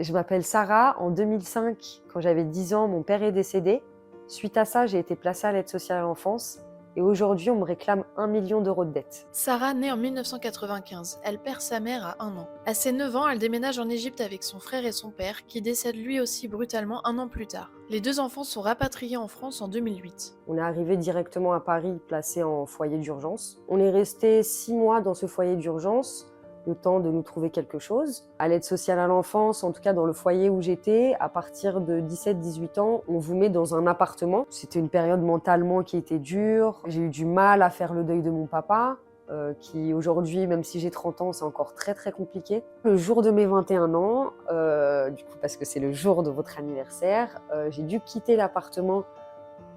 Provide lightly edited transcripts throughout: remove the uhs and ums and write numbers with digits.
Je m'appelle Sarah. En 2005, quand j'avais 10 ans, mon père est décédé. Suite à ça, j'ai été placée à l'aide sociale à l'enfance. Et aujourd'hui, on me réclame 1 million d'euros de dette. Sarah naît en 1995. Elle perd sa mère à 1 an. À ses 9 ans, elle déménage en Égypte avec son frère et son père, qui décèdent lui aussi brutalement 1 an plus tard. Les deux enfants sont rapatriés en France en 2008. On est arrivé directement à Paris, placé en foyer d'urgence. On est resté 6 mois dans ce foyer d'urgence, le temps de nous trouver quelque chose. À l'aide sociale à l'enfance, en tout cas dans le foyer où j'étais, à partir de 17-18 ans, on vous met dans un appartement. C'était une période mentalement qui était dure. J'ai eu du mal à faire le deuil de mon papa, qui aujourd'hui, même si j'ai 30 ans, c'est encore très très compliqué. Le jour de mes 21 ans, du coup parce que c'est le jour de votre anniversaire, j'ai dû quitter l'appartement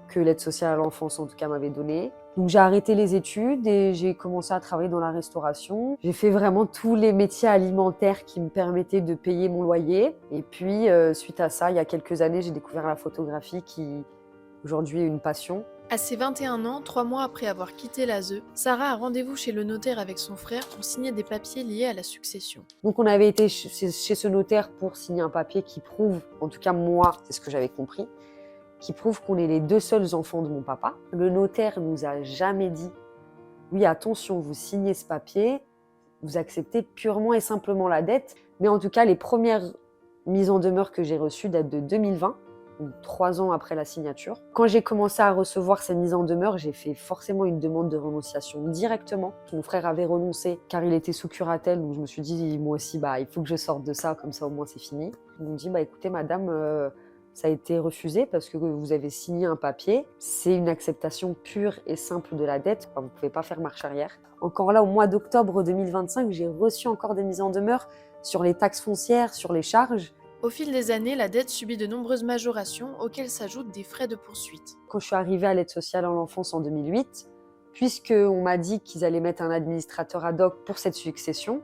que l'aide sociale à l'enfance en tout cas m'avait donné. Donc j'ai arrêté les études et j'ai commencé à travailler dans la restauration. J'ai fait vraiment tous les métiers alimentaires qui me permettaient de payer mon loyer. Et puis suite à ça, il y a quelques années, j'ai découvert la photographie qui aujourd'hui est une passion. À ses 21 ans, 3 mois après avoir quitté l'ASE, Sarah a rendez-vous chez le notaire avec son frère pour signer des papiers liés à la succession. Donc on avait été chez ce notaire pour signer un papier qui prouve, en tout cas moi, c'est ce que j'avais compris, qui prouve qu'on est les deux seuls enfants de mon papa. Le notaire nous a jamais dit « Oui, attention, vous signez ce papier, vous acceptez purement et simplement la dette. » Mais en tout cas, les premières mises en demeure que j'ai reçues datent de 2020, donc 3 ans après la signature. Quand j'ai commencé à recevoir ces mises en demeure, j'ai fait forcément une demande de renonciation directement. Mon frère avait renoncé car il était sous curatelle, donc je me suis dit, moi aussi, il faut que je sorte de ça, comme ça au moins c'est fini. Ils m'ont dit, écoutez madame, ça a été refusé parce que vous avez signé un papier. C'est une acceptation pure et simple de la dette. Vous ne pouvez pas faire marche arrière. Encore là, au mois d'octobre 2025, j'ai reçu encore des mises en demeure sur les taxes foncières, sur les charges. Au fil des années, la dette subit de nombreuses majorations auxquelles s'ajoutent des frais de poursuite. Quand je suis arrivée à l'aide sociale à l'enfance en 2008, puisqu'on m'a dit qu'ils allaient mettre un administrateur ad hoc pour cette succession,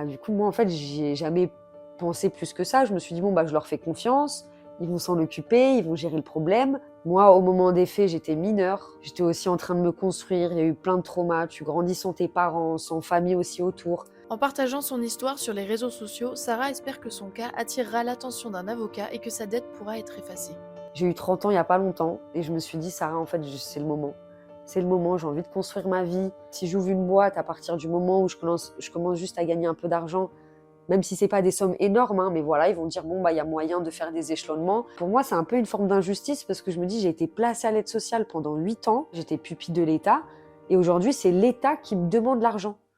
du coup, moi, en fait, j'y ai jamais pensé plus que ça. Je me suis dit, je leur fais confiance. Ils vont s'en occuper, ils vont gérer le problème. Moi, au moment des faits, j'étais mineure. J'étais aussi en train de me construire. Il y a eu plein de traumas. Tu grandis sans tes parents, sans famille aussi autour. En partageant son histoire sur les réseaux sociaux, Sarah espère que son cas attirera l'attention d'un avocat et que sa dette pourra être effacée. J'ai eu 30 ans il n'y a pas longtemps et je me suis dit, Sarah, en fait, c'est le moment. C'est le moment, j'ai envie de construire ma vie. Si j'ouvre une boîte, à partir du moment où je commence juste à gagner un peu d'argent, même si c'est pas des sommes énormes, mais voilà, ils vont dire il y a moyen de faire des échelonnements. Pour moi, c'est un peu une forme d'injustice parce que je me dis, j'ai été placée à l'aide sociale pendant 8 ans, j'étais pupille de l'État et aujourd'hui, c'est l'État qui me demande l'argent.